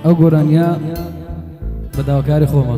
ئەو گۆرانیە بە داواکاری خۆمە.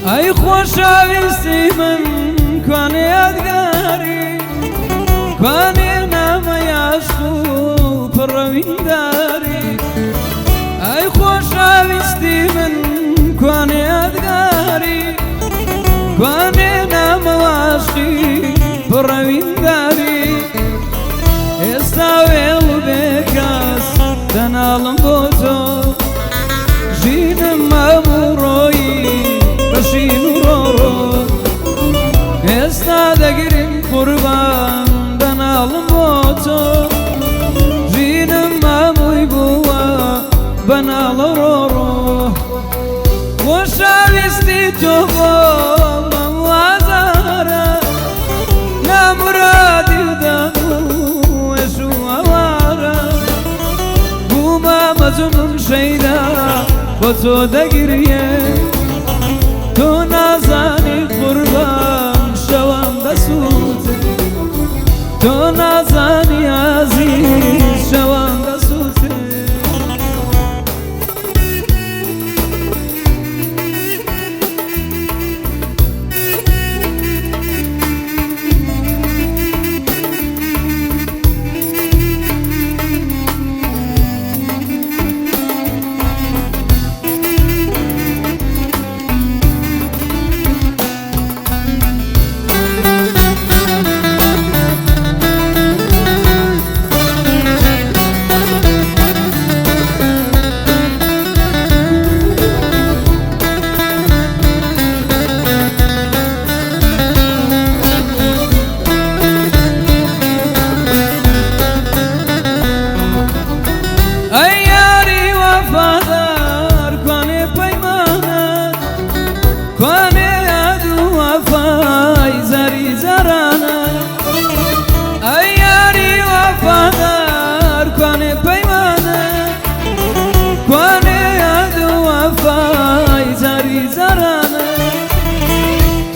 ئەی خۆشەویستی من کوانێ یادگاری کوانێ نامە یاشق و پڕەوینداری ئەی خۆشەویستی من کوانێ یادگاری کوانێ نامە واشقی پڕەوینداری ئێستا وێڵ و بێکەس دەناڵم بۆ تۆ ژینم مەموڕۆیی بەشین و ڕۆڕۆ ئێستا دەگرم قوربان دەناڵم بۆ تۆ ژینم مەمووی بووە بەناڵە ڕۆڕۆ خۆشەویستی تۆ بۆ مەوازارە نامورادی دەم و ئێش و ئەوارە بوومە مەجنون شەیدا بۆ تۆ دەگریێ تۆ نازانی قوربان شەوام دەسووتێ تۆ نازانی عەزیز شەوام دەسووتێ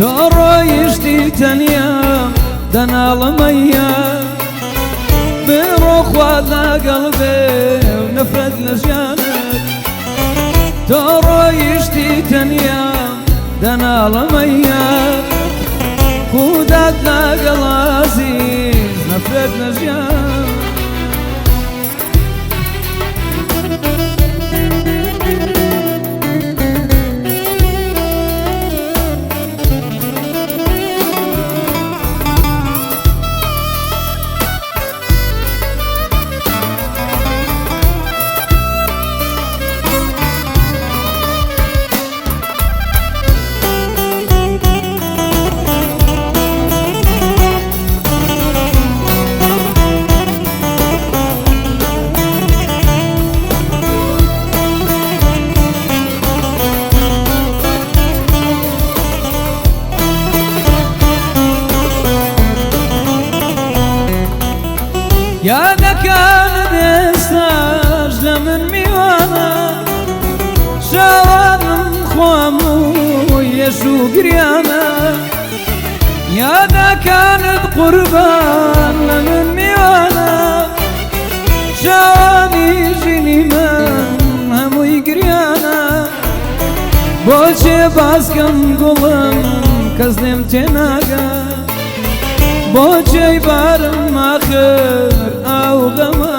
تۆ ڕۆیشتی تەنیا دەناڵەمەیە بڕۆ خوات لەگەڵ بێ و نەفرەت لە ژیانت تۆ ڕۆیشتی تەنیا دەناڵەمەیە خودات لەگەڵ عەزیز نەفرەت لە ژیان یادەکانت ئێستاش لە من میوانە شەوانم خۆم و یەش و گریانە یادەکانت قوربان لە من میوانە شەوانی ژینی من هەمووی گریانە بۆچێ باسکەم گوڵم کەس لێم تێناگات بۆچەی بارم ئاخر ئاو غەمە